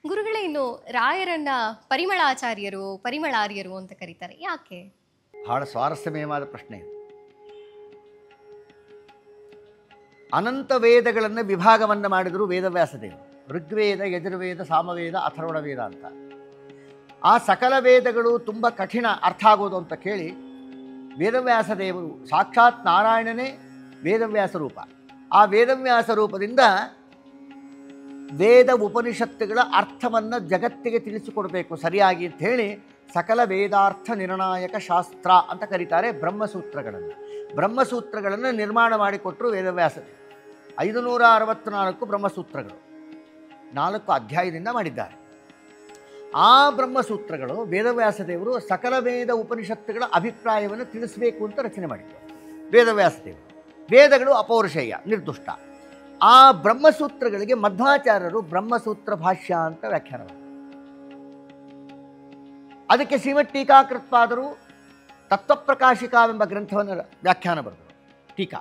ಗುರುಗಳೇ, ಇನ್ನು ರಾಯರನ್ನ ಪರಿಮಳಾಚಾರ್ಯರು, ಪರಿಮಳಾರ್ಯರು ಅಂತ ಕರೀತಾರೆ, ಯಾಕೆ? ಬಹಳ ಸ್ವಾರಸ್ಯಮಯವಾದ ಪ್ರಶ್ನೆ ಇದು. ಅನಂತ ವೇದಗಳನ್ನು ವಿಭಾಗವನ್ನು ಮಾಡಿದರು ವೇದವ್ಯಾಸದೇವರು. ಋಗ್ವೇದ, ಯಜುರ್ವೇದ, ಸಾಮವೇದ, ಅಥರ್ವಣ ವೇದ ಅಂತ. ಆ ಸಕಲ ವೇದಗಳು ತುಂಬ ಕಠಿಣ ಅರ್ಥ ಆಗೋದು ಅಂತ ಕೇಳಿ ವೇದವ್ಯಾಸದೇವರು ಸಾಕ್ಷಾತ್ ನಾರಾಯಣನೇ ವೇದವ್ಯಾಸ ರೂಪ. ಆ ವೇದವ್ಯಾಸ ರೂಪದಿಂದ ವೇದ ಉಪನಿಷತ್ತುಗಳ ಅರ್ಥವನ್ನು ಜಗತ್ತಿಗೆ ತಿಳಿಸಿಕೊಡಬೇಕು ಸರಿಯಾಗಿ ಅಂತ ಹೇಳಿ ಸಕಲ ವೇದಾರ್ಥ ನಿರ್ಣಾಯಕ ಶಾಸ್ತ್ರ ಅಂತ ಕರೀತಾರೆ ಬ್ರಹ್ಮಸೂತ್ರಗಳನ್ನು. ಬ್ರಹ್ಮಸೂತ್ರಗಳನ್ನು ನಿರ್ಮಾಣ ಮಾಡಿಕೊಟ್ಟರು ವೇದವ್ಯಾಸದೇವರು. 564 ಬ್ರಹ್ಮಸೂತ್ರಗಳು 4 ಅಧ್ಯಾಯದಿಂದ ಮಾಡಿದ್ದಾರೆ. ಆ ಬ್ರಹ್ಮಸೂತ್ರಗಳು ವೇದವ್ಯಾಸದೇವರು ಸಕಲ ವೇದ ಉಪನಿಷತ್ತುಗಳ ಅಭಿಪ್ರಾಯವನ್ನು ತಿಳಿಸಬೇಕು ಅಂತ ರಚನೆ ಮಾಡಿದರು ವೇದವ್ಯಾಸದೇವರು. ವೇದಗಳು ಅಪೌರುಷೇಯ, ನಿರ್ದುಷ್ಟ. ಆ ಬ್ರಹ್ಮಸೂತ್ರಗಳಿಗೆ ಮಧ್ವಾಚಾರ್ಯರು ಬ್ರಹ್ಮಸೂತ್ರ ಭಾಷ್ಯ ಅಂತ ವ್ಯಾಖ್ಯಾನ ಮಾಡಿದರು. ಅದಕ್ಕೆ ಶ್ರೀಮದ್ ಟೀಕಾಕೃತ್ಪಾದರು ತತ್ವಪ್ರಕಾಶಿಕಾವೆಂಬ ಗ್ರಂಥವನ್ನು ವ್ಯಾಖ್ಯಾನ ಬರೆದರು, ಟೀಕಾ.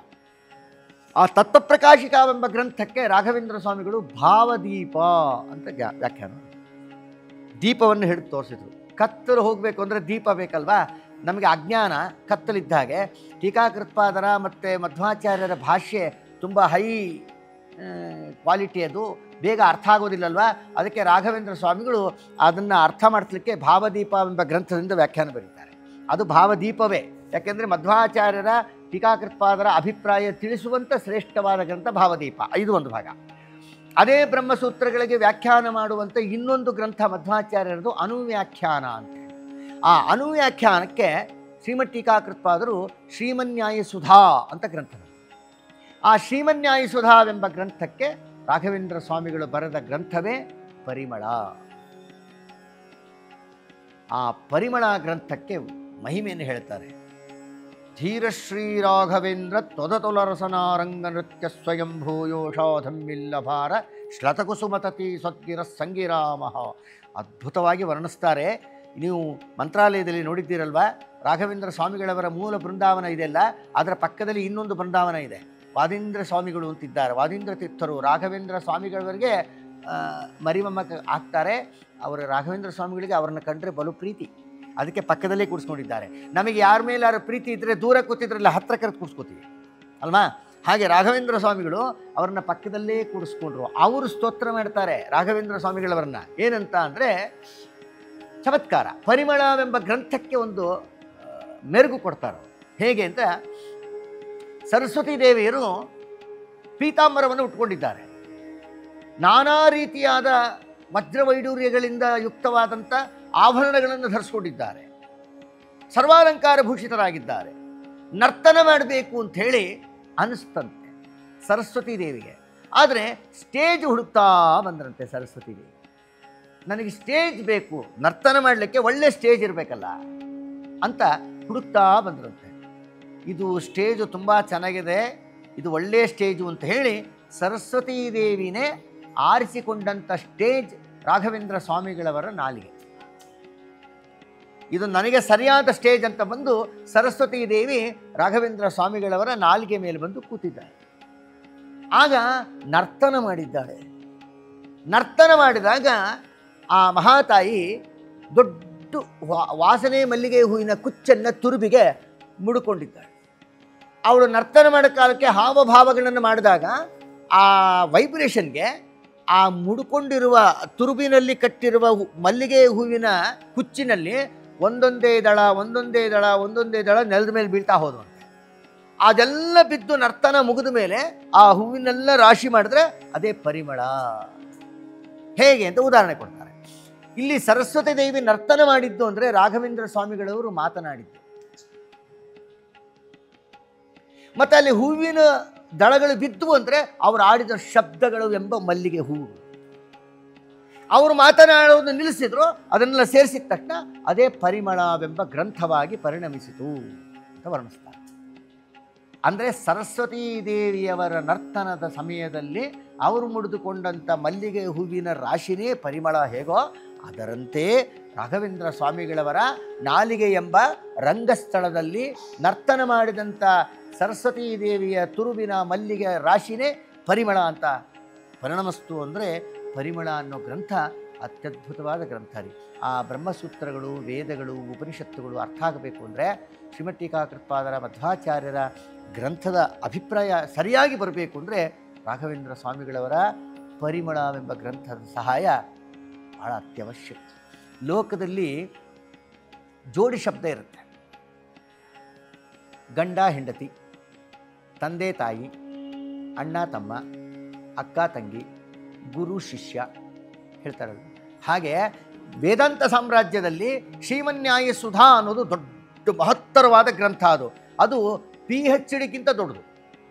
ಆ ತತ್ವಪ್ರಕಾಶಿಕಾವೆಂಬ ಗ್ರಂಥಕ್ಕೆ ರಾಘವೇಂದ್ರ ಸ್ವಾಮಿಗಳು ಭಾವದೀಪ ಅಂತ ವ್ಯಾಖ್ಯಾನ. ದೀಪವನ್ನು ಹಿಡಿದು ತೋರಿಸಿದ್ರು. ಕತ್ತಲು ಹೋಗಬೇಕು ಅಂದರೆ ದೀಪ ಬೇಕಲ್ವಾ? ನಮಗೆ ಅಜ್ಞಾನ ಕತ್ತಲಿದ್ದ ಹಾಗೆ ಟೀಕಾಕೃತ್ಪಾದರ ಮತ್ತು ಮಧ್ವಾಚಾರ್ಯರ ಭಾಷೆ ತುಂಬ ಹೈ ಕ್ವಾಲಿಟಿ, ಅದು ಬೇಗ ಅರ್ಥ ಆಗೋದಿಲ್ಲಲ್ವ. ಅದಕ್ಕೆ ರಾಘವೇಂದ್ರ ಸ್ವಾಮಿಗಳು ಅದನ್ನು ಅರ್ಥ ಮಾಡಿಸ್ಲಿಕ್ಕೆ ಭಾವದೀಪ ಎಂಬ ಗ್ರಂಥದಿಂದ ವ್ಯಾಖ್ಯಾನ ಬರೀತಾರೆ. ಅದು ಭಾವದೀಪವೇ, ಯಾಕೆಂದರೆ ಮಧ್ವಾಚಾರ್ಯರ ಟೀಕಾಕೃತ್ಪಾದರ ಅಭಿಪ್ರಾಯ ತಿಳಿಸುವಂಥ ಶ್ರೇಷ್ಠವಾದ ಗ್ರಂಥ ಭಾವದೀಪ. ಇದು ಒಂದು ಭಾಗ. ಅದೇ ಬ್ರಹ್ಮಸೂತ್ರಗಳಿಗೆ ವ್ಯಾಖ್ಯಾನ ಮಾಡುವಂಥ ಇನ್ನೊಂದು ಗ್ರಂಥ ಮಧ್ವಾಚಾರ್ಯರದು ಅನುವ್ಯಾಖ್ಯಾನ ಅಂತ. ಆ ಅನುವ್ಯಾಖ್ಯಾನಕ್ಕೆ ಶ್ರೀಮದ್ ಟೀಕಾಕೃತ್ಪಾದರು ಶ್ರೀಮನ್ಯಾಯ ಸುಧಾ ಅಂತ ಗ್ರಂಥ. ಆ ಶ್ರೀಮನ್ಯಾಯ ಸುಧಾವೆಂಬ ಗ್ರಂಥಕ್ಕೆ ರಾಘವೇಂದ್ರ ಸ್ವಾಮಿಗಳು ಬರೆದ ಗ್ರಂಥವೇ ಪರಿಮಳ. ಆ ಪರಿಮಳ ಗ್ರಂಥಕ್ಕೆ ಮಹಿಮೆಯನ್ನು ಹೇಳ್ತಾರೆ. ಧೀರಶ್ರೀ ರಾಘವೇಂದ್ರ ತ್ವದತುಲರಸನಾರಂಗ ನೃತ್ಯ ಸ್ವಯಂಭೂಯೋಷಾಧಮ್ಮಿಲ್ಲಭಾರ ಶ್ಲತಕುಸುಮತತಿ ಸ್ವದ್ಗಿರ ಸಂಗಿರಾಮಃ. ಅದ್ಭುತವಾಗಿ ವರ್ಣಿಸ್ತಾರೆ. ನೀವು ಮಂತ್ರಾಲಯದಲ್ಲಿ ನೋಡಿದ್ದೀರಲ್ವ, ರಾಘವೇಂದ್ರ ಸ್ವಾಮಿಗಳವರ ಮೂಲ ಬೃಂದಾವನ ಇದೆಯಲ್ಲ, ಅದರ ಪಕ್ಕದಲ್ಲಿ ಇನ್ನೊಂದು ಬೃಂದಾವನ ಇದೆ. ವಾದೀಂದ್ರ ಸ್ವಾಮಿಗಳು ಅಂತಿದ್ದಾರೆ. ವಾದೀಂದ್ರ ತೀರ್ಥರು ರಾಘವೇಂದ್ರ ಸ್ವಾಮಿಗಳವರಿಗೆ ಮರಿಮೊಮ್ಮಕ್ಕ ಆಗ್ತಾರೆ. ಅವರು ರಾಘವೇಂದ್ರ ಸ್ವಾಮಿಗಳಿಗೆ ಅವರನ್ನು ಕಂಡ್ರೆ ಬಲು ಪ್ರೀತಿ, ಅದಕ್ಕೆ ಪಕ್ಕದಲ್ಲೇ ಕೂರಿಸ್ಕೊಂಡಿದ್ದಾರೆ. ನಮಗೆ ಯಾರ ಮೇಲೆ ಯಾರು ಪ್ರೀತಿ ಇದ್ದರೆ ದೂರ ಕೂತಿದ್ರಲ್ಲ, ಹತ್ತಿರ ಕರೆದು ಕೂರಿಸ್ಕೋತೀವಿ ಅಲ್ವಾ? ಹಾಗೆ ರಾಘವೇಂದ್ರ ಸ್ವಾಮಿಗಳು ಅವರನ್ನ ಪಕ್ಕದಲ್ಲೇ ಕೂಡಿಸ್ಕೊಂಡ್ರು. ಅವರು ಸ್ತೋತ್ರ ಮಾಡ್ತಾರೆ ರಾಘವೇಂದ್ರ ಸ್ವಾಮಿಗಳವರನ್ನ. ಏನಂತ ಅಂದರೆ ಚಮತ್ಕಾರ. ಪರಿಮಳವೆಂಬ ಗ್ರಂಥಕ್ಕೆ ಒಂದು ಮೆರುಗು ಕೊಡ್ತಾರೆ. ಹೇಗೆ ಅಂತ, ಸರಸ್ವತೀ ದೇವಿಯರು ಪೀತಾಂಬರವನ್ನು ಉಟ್ಕೊಂಡಿದ್ದಾರೆ. ನಾನಾ ರೀತಿಯಾದ ವಜ್ರವೈಡೂರ್ಯಗಳಿಂದ ಯುಕ್ತವಾದಂಥ ಆಭರಣಗಳನ್ನು ಧರಿಸ್ಕೊಂಡಿದ್ದಾರೆ. ಸರ್ವಾಲಂಕಾರ ಭೂಷಿತರಾಗಿದ್ದಾರೆ. ನರ್ತನ ಮಾಡಬೇಕು ಅಂಥೇಳಿ ಅನಿಸ್ತಂತೆ ಸರಸ್ವತೀ ದೇವಿಗೆ. ಆದರೆ ಸ್ಟೇಜ್ ಹುಡುಕ್ತಾ ಬಂದ್ರಂತೆ ಸರಸ್ವತೀ ದೇವಿ. ನನಗೆ ಸ್ಟೇಜ್ ಬೇಕು, ನರ್ತನ ಮಾಡಲಿಕ್ಕೆ ಒಳ್ಳೆ ಸ್ಟೇಜ್ ಇರಬೇಕಲ್ಲ ಅಂತ ಹುಡುಕ್ತಾ ಬಂದ್ರಂತೆ. ಇದು ಸ್ಟೇಜು ತುಂಬ ಚೆನ್ನಾಗಿದೆ, ಇದು ಒಳ್ಳೆಯ ಸ್ಟೇಜು ಅಂತ ಹೇಳಿ ಸರಸ್ವತೀ ದೇವಿನೇ ಆರಿಸಿಕೊಂಡಂಥ ಸ್ಟೇಜ್ ರಾಘವೇಂದ್ರ ಸ್ವಾಮಿಗಳವರ ನಾಲಿಗೆ. ಇದು ನನಗೆ ಸರಿಯಾದ ಸ್ಟೇಜ್ ಅಂತ ಬಂದು ಸರಸ್ವತೀ ದೇವಿ ರಾಘವೇಂದ್ರ ಸ್ವಾಮಿಗಳವರ ನಾಲಿಗೆ ಮೇಲೆ ಬಂದು ಕೂತಿದ್ದಾಳೆ. ಆಗ ನರ್ತನ ಮಾಡಿದ್ದಾಳೆ. ನರ್ತನ ಮಾಡಿದಾಗ ಆ ಮಹಾತಾಯಿ ದೊಡ್ಡ ವಾಸನೆ ಮಲ್ಲಿಗೆ ಹೂವಿನ ಕುಚ್ಚನ್ನು ತುರುಬಿಗೆ ಮುಡುಕೊಂಡಿದ್ದಾಳೆ. ಅವಳು ನರ್ತನ ಮಾಡೋ ಕಾಲಕ್ಕೆ ಹಾವಭಾವಗಳನ್ನು ಮಾಡಿದಾಗ ಆ ವೈಬ್ರೇಷನ್ಗೆ ಆ ಮುಡುಕೊಂಡಿರುವ ತುರುಬಿನಲ್ಲಿ ಕಟ್ಟಿರುವ ಮಲ್ಲಿಗೆ ಹೂವಿನ ಕುಚ್ಚಿನಲ್ಲಿ ಒಂದೊಂದೇ ದಳ ಒಂದೊಂದೇ ದಳ ಒಂದೊಂದೇ ದಳ ನೆಲದ ಮೇಲೆ ಬೀಳ್ತಾ ಹೋದವಂತೆ. ಅದೆಲ್ಲ ಬಿದ್ದು ನರ್ತನ ಮುಗಿದ ಮೇಲೆ ಆ ಹೂವಿನೆಲ್ಲ ರಾಶಿ ಮಾಡಿದ್ರೆ ಅದೇ ಪರಿಮಳ. ಹೇಗೆ ಅಂತ ಉದಾಹರಣೆ ಕೊಡ್ತಾರೆ. ಇಲ್ಲಿ ಸರಸ್ವತಿ ದೇವಿ ನರ್ತನ ಮಾಡಿದ್ದು ಅಂದರೆ ರಾಘವೇಂದ್ರ ಸ್ವಾಮಿಗಳವರು ಮಾತನಾಡಿದ್ದು. ಮತ್ತು ಅಲ್ಲಿ ಹೂವಿನ ದಳಗಳು ಬಿದ್ದು ಅಂದರೆ ಅವರು ಆಡಿದ ಶಬ್ದಗಳು ಎಂಬ ಮಲ್ಲಿಗೆ ಹೂವು. ಅವರು ಮಾತನಾಡೋದು ನಿಲ್ಲಿಸಿದ್ರು, ಅದನ್ನೆಲ್ಲ ಸೇರಿಸಿದ ತಕ್ಷಣ ಅದೇ ಪರಿಮಳವೆಂಬ ಗ್ರಂಥವಾಗಿ ಪರಿಣಮಿಸಿತು ಅಂತ ವರ್ಣಿಸ್ತಾರೆ. ಅಂದರೆ ಸರಸ್ವತೀ ದೇವಿಯವರ ನರ್ತನದ ಸಮಯದಲ್ಲಿ ಅವರು ಮುಡಿದುಕೊಂಡಂಥ ಮಲ್ಲಿಗೆ ಹೂವಿನ ರಾಶಿನೇ ಪರಿಮಳ ಹೇಗೋ, ಅದರಂತೆ ರಾಘವೇಂದ್ರ ಸ್ವಾಮಿಗಳವರ ನಾಲಿಗೆ ಎಂಬ ರಂಗಸ್ಥಳದಲ್ಲಿ ನರ್ತನ ಮಾಡಿದಂಥ ಸರಸ್ವತೀ ದೇವಿಯ ತುರುವಿನ ಮಲ್ಲಿಗೆ ರಾಶಿನೇ ಪರಿಮಳ ಅಂತ ಪರಿಣಮಿಸ್ತು. ಅಂದರೆ ಪರಿಮಳ ಅನ್ನೋ ಗ್ರಂಥ ಅತ್ಯದ್ಭುತವಾದ ಗ್ರಂಥ ರೀ. ಆ ಬ್ರಹ್ಮಸೂತ್ರಗಳು, ವೇದಗಳು, ಉಪನಿಷತ್ತುಗಳು ಅರ್ಥ ಆಗಬೇಕು ಅಂದರೆ ಶ್ರೀಮದ್ ಟೀಕಾಕೃತ್ಪಾದರ ಮಧ್ವಾಚಾರ್ಯರ ಗ್ರಂಥದ ಅಭಿಪ್ರಾಯ ಸರಿಯಾಗಿ ಬರಬೇಕು ಅಂದರೆ ರಾಘವೇಂದ್ರ ಸ್ವಾಮಿಗಳವರ ಪರಿಮಳವೆಂಬ ಗ್ರಂಥದ ಸಹಾಯ ಭಾಳ ಅತ್ಯವಶ್ಯಕ. ಲೋಕದಲ್ಲಿ ಜೋಡಿ ಶಬ್ದ ಇರುತ್ತೆ. ಗಂಡ ಹೆಂಡತಿ, ತಂದೆ ತಾಯಿ, ಅಣ್ಣ ತಮ್ಮ, ಅಕ್ಕ ತಂಗಿ, ಗುರು ಶಿಷ್ಯ ಹೇಳ್ತಾರಲ್ಲ. ಹಾಗೆ ವೇದಾಂತ ಸಾಮ್ರಾಜ್ಯದಲ್ಲಿ ಶ್ರೀಮನ್ಯಾಯ ಸುಧಾ ಅನ್ನೋದು ದೊಡ್ಡ ಮಹತ್ತರವಾದ ಗ್ರಂಥ. ಅದು PhDಗಿಂತ ದೊಡ್ಡದು.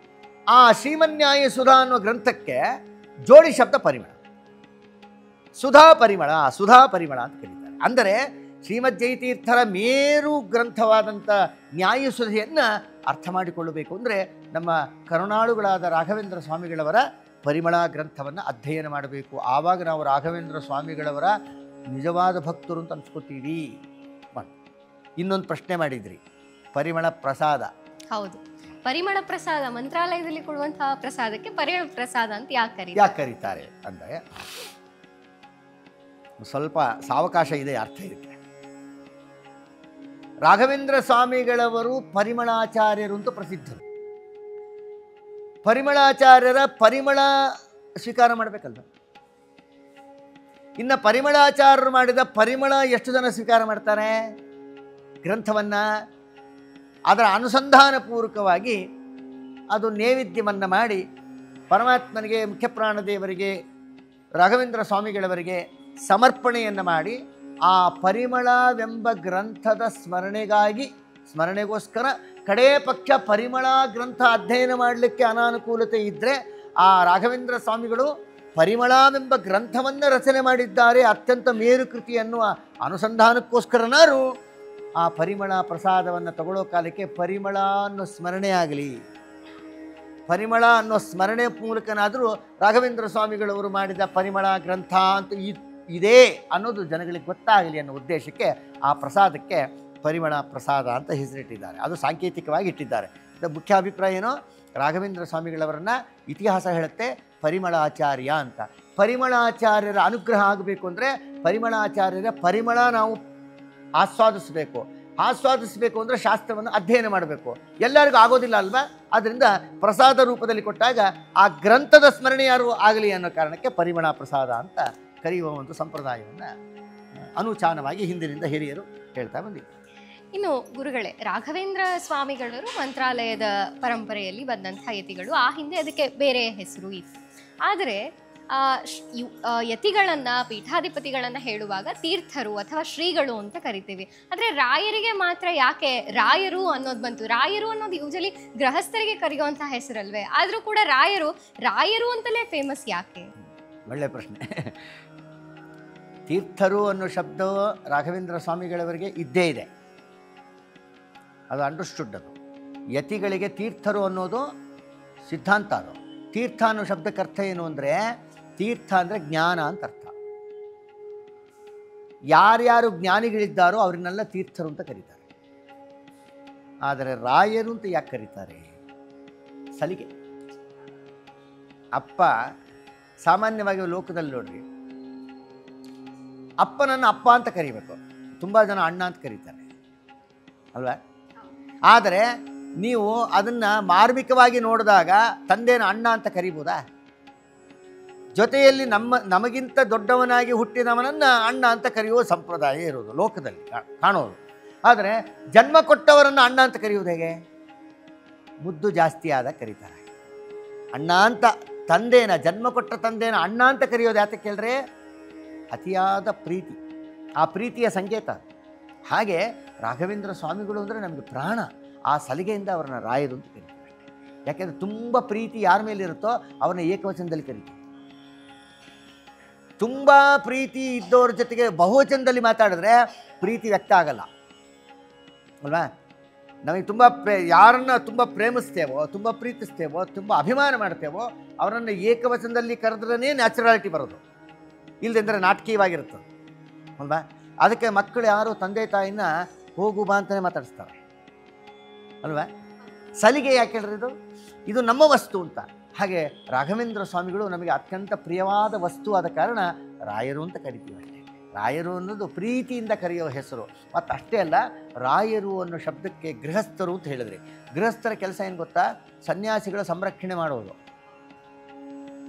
ಆ ಶ್ರೀಮನ್ಯಾಯ ಸುಧಾ ಅನ್ನೋ ಗ್ರಂಥಕ್ಕೆ ಜೋಡಿ ಶಬ್ದ ಪರಿಮಳ, ಸುಧಾ ಪರಿಮಳ, ಸುಧಾ ಪರಿಮಳ ಅಂತ ಕರೀತಾರೆ. ಅಂದರೆ ಶ್ರೀಮದ್ ಜಯತೀರ್ಥರ ಮೇರು ಗ್ರಂಥವಾದಂಥ ನ್ಯಾಯಸುಧೆಯನ್ನು ಅರ್ಥ ಮಾಡಿಕೊಳ್ಳಬೇಕು ಅಂದರೆ ನಮ್ಮ ಕರುಣಾಳುಗಳಾದ ರಾಘವೇಂದ್ರ ಸ್ವಾಮಿಗಳವರ ಪರಿಮಳ ಗ್ರಂಥವನ್ನು ಅಧ್ಯಯನ ಮಾಡಬೇಕು. ಆವಾಗ ನಾವು ರಾಘವೇಂದ್ರ ಸ್ವಾಮಿಗಳವರ ನಿಜವಾದ ಭಕ್ತರು ಅಂತ ಅನ್ಸ್ಕೊತೀವಿ. ಇನ್ನೊಂದು ಪ್ರಶ್ನೆ ಮಾಡಿದ್ರಿ, ಪರಿಮಳ ಪ್ರಸಾದ. ಹೌದು, ಪರಿಮಳ ಪ್ರಸಾದ ಮಂತ್ರಾಲಯದಲ್ಲಿ ಕೊಡುವಂತಹ ಪ್ರಸಾದಕ್ಕೆ ಪರಿಮಳ ಪ್ರಸಾದ ಅಂತ ಯಾಕೆ ಕರೀತಾರೆ ಅಂದರೆ ಸ್ವಲ್ಪ ಸಾವಕಾಶ ಇದೆ ಅರ್ಥ ಇದಕ್ಕೆ. ರಾಘವೇಂದ್ರ ಸ್ವಾಮಿಗಳವರು ಪರಿಮಳಾಚಾರ್ಯರು ಅಂತ ಪ್ರಸಿದ್ಧರು. ಪರಿಮಳಾಚಾರ್ಯರ ಪರಿಮಳ ಸ್ವೀಕಾರ ಮಾಡಬೇಕಲ್ವ. ಇನ್ನು ಪರಿಮಳಾಚಾರ್ಯರು ಮಾಡಿದ ಪರಿಮಳ ಎಷ್ಟು ಜನ ಸ್ವೀಕಾರ ಮಾಡ್ತಾರೆ? ಗ್ರಂಥವನ್ನು ಅದರ ಅನುಸಂಧಾನ ಪೂರ್ವಕವಾಗಿ ಅದು ನೈವೇದ್ಯವನ್ನು ಮಾಡಿ ಪರಮಾತ್ಮನಿಗೆ, ಮುಖ್ಯಪ್ರಾಣದೇವರಿಗೆ, ರಾಘವೇಂದ್ರ ಸ್ವಾಮಿಗಳವರಿಗೆ ಸಮರ್ಪಣೆಯನ್ನು ಮಾಡಿ ಆ ಪರಿಮಳವೆಂಬ ಗ್ರಂಥದ ಸ್ಮರಣೆಗೋಸ್ಕರ ಕಡೇ ಪಕ್ಷ ಪರಿಮಳ ಗ್ರಂಥ ಅಧ್ಯಯನ ಮಾಡಲಿಕ್ಕೆ ಅನಾನುಕೂಲತೆ ಇದ್ದರೆ ಆ ರಾಘವೇಂದ್ರ ಸ್ವಾಮಿಗಳು ಪರಿಮಳವೆಂಬ ಗ್ರಂಥವನ್ನು ರಚನೆ ಮಾಡಿದ್ದಾರೆ. ಅತ್ಯಂತ ಮೇರುಕೃತಿ ಅನ್ನುವ ಅನುಸಂಧಾನಕ್ಕೋಸ್ಕರನಾರು ಆ ಪರಿಮಳ ಪ್ರಸಾದವನ್ನು ತಗೊಳ್ಳೋ ಕಾಲಕ್ಕೆ ಪರಿಮಳ ಅನ್ನೋ ಸ್ಮರಣೆ ಆಗಲಿ, ಪರಿಮಳ ಅನ್ನೋ ಸ್ಮರಣೆ ಮೂಲಕನಾದರೂ ರಾಘವೇಂದ್ರ ಸ್ವಾಮಿಗಳವರು ಮಾಡಿದ ಪರಿಮಳ ಗ್ರಂಥ ಅಂತ ಇದೆ ಅನ್ನೋದು ಜನಗಳಿಗೆ ಗೊತ್ತಾಗಲಿ ಅನ್ನೋ ಉದ್ದೇಶಕ್ಕೆ ಆ ಪ್ರಸಾದಕ್ಕೆ ಪರಿಮಳ ಪ್ರಸಾದ ಅಂತ ಹೆಸರಿಟ್ಟಿದ್ದಾರೆ. ಅದು ಸಾಂಕೇತಿಕವಾಗಿ ಇಟ್ಟಿದ್ದಾರೆ. ಮುಖ್ಯ ಅಭಿಪ್ರಾಯ ಏನೋ, ರಾಘವೇಂದ್ರ ಸ್ವಾಮಿಗಳವರನ್ನು ಇತಿಹಾಸ ಹೇಳುತ್ತೆ ಪರಿಮಳಾಚಾರ್ಯ ಅಂತ. ಪರಿಮಳಾಚಾರ್ಯರ ಅನುಗ್ರಹ ಆಗಬೇಕು ಅಂದರೆ ಪರಿಮಳಾಚಾರ್ಯರ ಪರಿಮಳ ನಾವು ಆಸ್ವಾದಿಸಬೇಕು ಅಂದರೆ ಶಾಸ್ತ್ರವನ್ನು ಅಧ್ಯಯನ ಮಾಡಬೇಕು. ಎಲ್ಲರಿಗೂ ಆಗೋದಿಲ್ಲ ಅಲ್ವಾ? ಆದ್ದರಿಂದ ಪ್ರಸಾದ ರೂಪದಲ್ಲಿ ಕೊಟ್ಟಾಗ ಆ ಗ್ರಂಥದ ಸ್ಮರಣೆ ಯಾರು ಆಗಲಿ ಅನ್ನೋ ಕಾರಣಕ್ಕೆ ಪರಿಮಳ ಪ್ರಸಾದ ಅಂತ ಕರೆಯುವ ಒಂದು ಸಂಪ್ರದಾಯವನ್ನು ಅನುಚಾನವಾಗಿ ಹಿಂದಿನಿಂದ ಹಿರಿಯರು ಹೇಳ್ತಾ ಬಂದಿದ್ದಾರೆ. ಇನ್ನು ಗುರುಗಳೇ, ರಾಘವೇಂದ್ರ ಸ್ವಾಮಿಗಳವರು ಮಂತ್ರಾಲಯದ ಪರಂಪರೆಯಲ್ಲಿ ಬಂದಂಥ ಯತಿಗಳು. ಆ ಹಿಂದೆ ಅದಕ್ಕೆ ಬೇರೆ ಹೆಸರು ಇತ್ತು. ಆದರೆ ಯತಿಗಳನ್ನು, ಪೀಠಾಧಿಪತಿಗಳನ್ನು ಹೇಳುವಾಗ ತೀರ್ಥರು ಅಥವಾ ಶ್ರೀಗಳು ಅಂತ ಕರಿತೀವಿ. ಆದರೆ ರಾಯರಿಗೆ ಮಾತ್ರ ಯಾಕೆ ರಾಯರು ಅನ್ನೋದು ಬಂತು? ರಾಯರು ಅನ್ನೋದು ಯೂಶಲಿ ಗೃಹಸ್ಥರಿಗೆ ಕರೆಯುವಂಥ ಹೆಸರಲ್ವೇ? ಆದರೂ ಕೂಡ ರಾಯರು ಅಂತಲೇ ಫೇಮಸ್ ಯಾಕೆ? ಒಳ್ಳೆ ಪ್ರಶ್ನೆ. ತೀರ್ಥರು ಅನ್ನೋ ಶಬ್ದವು ರಾಘವೇಂದ್ರ ಸ್ವಾಮಿಗಳವರಿಗೆ ಇದ್ದೇ ಇದೆ, ಅದು ಅಂಡರ್ಸ್ಟುಡ್. ಅದು ಯತಿಗಳಿಗೆ ತೀರ್ಥರು ಅನ್ನೋದು ಸಿದ್ಧಾಂತ. ಅದು ತೀರ್ಥ ಅನ್ನೋ ಶಬ್ದಕ್ಕೆ ಅರ್ಥ ಏನು ಅಂದರೆ, ತೀರ್ಥ ಅಂದರೆ ಜ್ಞಾನ ಅಂತ ಅರ್ಥ. ಯಾರ್ಯಾರು ಜ್ಞಾನಿಗಳಿದ್ದಾರೋ ಅವರನ್ನೆಲ್ಲ ತೀರ್ಥರು ಅಂತ ಕರೀತಾರೆ. ಆದರೆ ರಾಯರು ಅಂತ ಯಾಕೆ ಕರೀತಾರೆ? ಸಲಿಗೆ. ಅಪ್ಪ ಸಾಮಾನ್ಯವಾಗಿ ಲೋಕದಲ್ಲಿ ನೋಡ್ರಿ, ಅಪ್ಪನನ್ನು ಅಪ್ಪ ಅಂತ ಕರಿಬೇಕು. ತುಂಬ ಜನ ಅಣ್ಣ ಅಂತ ಕರೀತಾರೆ ಅಲ್ವಾ? ಆದರೆ ನೀವು ಅದನ್ನು ಮಾರ್ಮಿಕವಾಗಿ ನೋಡಿದಾಗ ತಂದೆನ ಅಣ್ಣ ಅಂತ ಕರಿಬೋದಾ? ಜೊತೆಯಲ್ಲಿ ನಮಗಿಂತ ದೊಡ್ಡವನಾಗಿ ಹುಟ್ಟಿದವನನ್ನು ಅಣ್ಣ ಅಂತ ಕರೆಯುವ ಸಂಪ್ರದಾಯ ಇರೋದು ಲೋಕದಲ್ಲಿ ಕಾಣೋದು. ಆದರೆ ಜನ್ಮ ಕೊಟ್ಟವರನ್ನು ಅಣ್ಣ ಅಂತ ಕರೆಯುವುದು ಹೇಗೆ? ಮುದ್ದು ಜಾಸ್ತಿ ಆದಾಗ ಕರೀತಾರೆ ಅಣ್ಣ ಅಂತ. ತಂದೆನ, ಜನ್ಮ ಕೊಟ್ಟ ತಂದೆನ ಅಣ್ಣ ಅಂತ ಕರೆಯೋದು ಯಾತಕ್ಕೆ ಕೇಳಿದ್ರೆ, ಅತಿಯಾದ ಪ್ರೀತಿ, ಆ ಪ್ರೀತಿಯ ಸಂಕೇತ. ಹಾಗೆ ರಾಘವೇಂದ್ರ ಸ್ವಾಮಿಗಳು ಅಂದರೆ ನಮಗೆ ಪ್ರಾಣ. ಆ ಸಲಿಗೆಯಿಂದ ಅವ್ರನ್ನ ರಾಯರು ಅಂತ ಕರೀತಾರೆ. ಯಾಕೆಂದರೆ ತುಂಬ ಪ್ರೀತಿ ಯಾರ ಮೇಲೆ ಇರುತ್ತೋ ಅವ್ರನ್ನ ಏಕವಚನದಲ್ಲಿ ಕರೀತೀವಿ. ತುಂಬ ಪ್ರೀತಿ ಇದ್ದವ್ರ ಜೊತೆಗೆ ಬಹುವಚನದಲ್ಲಿ ಮಾತಾಡಿದ್ರೆ ಪ್ರೀತಿ ವ್ಯಕ್ತ ಆಗಲ್ಲ ಅಲ್ವಾ? ನಮಗೆ ತುಂಬ ಯಾರನ್ನ ತುಂಬ ಪ್ರೇಮಿಸ್ತೇವೋ, ತುಂಬ ಪ್ರೀತಿಸ್ತೇವೋ, ತುಂಬ ಅಭಿಮಾನ ಮಾಡ್ತೇವೋ ಅವರನ್ನು ಏಕವಚನದಲ್ಲಿ ಕರೆದ್ರೇ ನ್ಯಾಚುರಾಲಿಟಿ ಬರೋದು. ಇಲ್ಲದೆಂದರೆ ನಾಟಕೀಯವಾಗಿರ್ತದೆ ಅಲ್ವಾ? ಅದಕ್ಕೆ ಮಕ್ಕಳು ಯಾರು ತಂದೆ ತಾಯಿನ ಹೋಗು ಬಾ ಅಂತಲೇ ಮಾತಾಡಿಸ್ತಾರೆ ಅಲ್ವಾ? ಸಲಿಗೆ ಯಾಕೆ ಹೇಳಿದ್ರು? ಇದು ನಮ್ಮ ವಸ್ತು ಅಂತ. ಹಾಗೆ ರಾಘವೇಂದ್ರ ಸ್ವಾಮಿಗಳು ನಮಗೆ ಅತ್ಯಂತ ಪ್ರಿಯವಾದ ವಸ್ತು ಆದ ಕಾರಣ ರಾಯರು ಅಂತ ಕರಿತೀವಿ ಅಷ್ಟೇ. ರಾಯರು ಅನ್ನೋದು ಪ್ರೀತಿಯಿಂದ ಕರೆಯೋ ಹೆಸರು. ಮತ್ತು ಅಷ್ಟೇ ಅಲ್ಲ, ರಾಯರು ಅನ್ನೋ ಶಬ್ದಕ್ಕೆ ಗೃಹಸ್ಥರು ಅಂತ ಹೇಳಿದ್ರಿ. ಗೃಹಸ್ಥರ ಕೆಲಸ ಏನು ಗೊತ್ತಾ? ಸನ್ಯಾಸಿಗಳ ಸಂರಕ್ಷಣೆ ಮಾಡೋದು.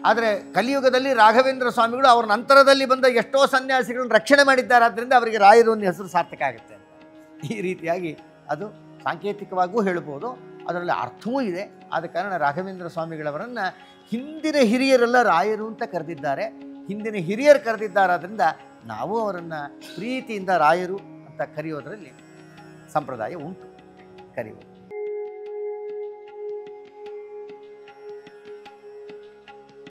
ಆದರೆ ಕಲಿಯುಗದಲ್ಲಿ ರಾಘವೇಂದ್ರ ಸ್ವಾಮಿಗಳು ಅವ್ರ ನಂತರದಲ್ಲಿ ಬಂದ ಎಷ್ಟೋ ಸನ್ಯಾಸಿಗಳನ್ನು ರಕ್ಷಣೆ ಮಾಡಿದ್ದಾರೆ. ಆದ್ದರಿಂದ ಅವರಿಗೆ ರಾಯರು ಅನ್ನೋ ಹೆಸರು ಸಾರ್ಥಕ ಆಗುತ್ತೆ ಅಂತ. ಈ ರೀತಿಯಾಗಿ ಅದು ಸಾಂಕೇತಿಕವಾಗೂ ಹೇಳ್ಬೋದು, ಅದರಲ್ಲಿ ಅರ್ಥವೂ ಇದೆ. ಆದ ಕಾರಣ ರಾಘವೇಂದ್ರ ಸ್ವಾಮಿಗಳವರನ್ನು ಹಿಂದಿನ ಹಿರಿಯರೆಲ್ಲ ರಾಯರು ಅಂತ ಕರೆದಿದ್ದಾರೆ. ಹಿಂದಿನ ಹಿರಿಯರು ಕರೆದಿದ್ದಾರಾದ್ರಿಂದ ನಾವು ಅವರನ್ನು ಪ್ರೀತಿಯಿಂದ ರಾಯರು ಅಂತ ಕರೆಯೋದರಲ್ಲಿ ಸಂಪ್ರದಾಯ ಉಂಟು, ಕರೆಯುವುದು.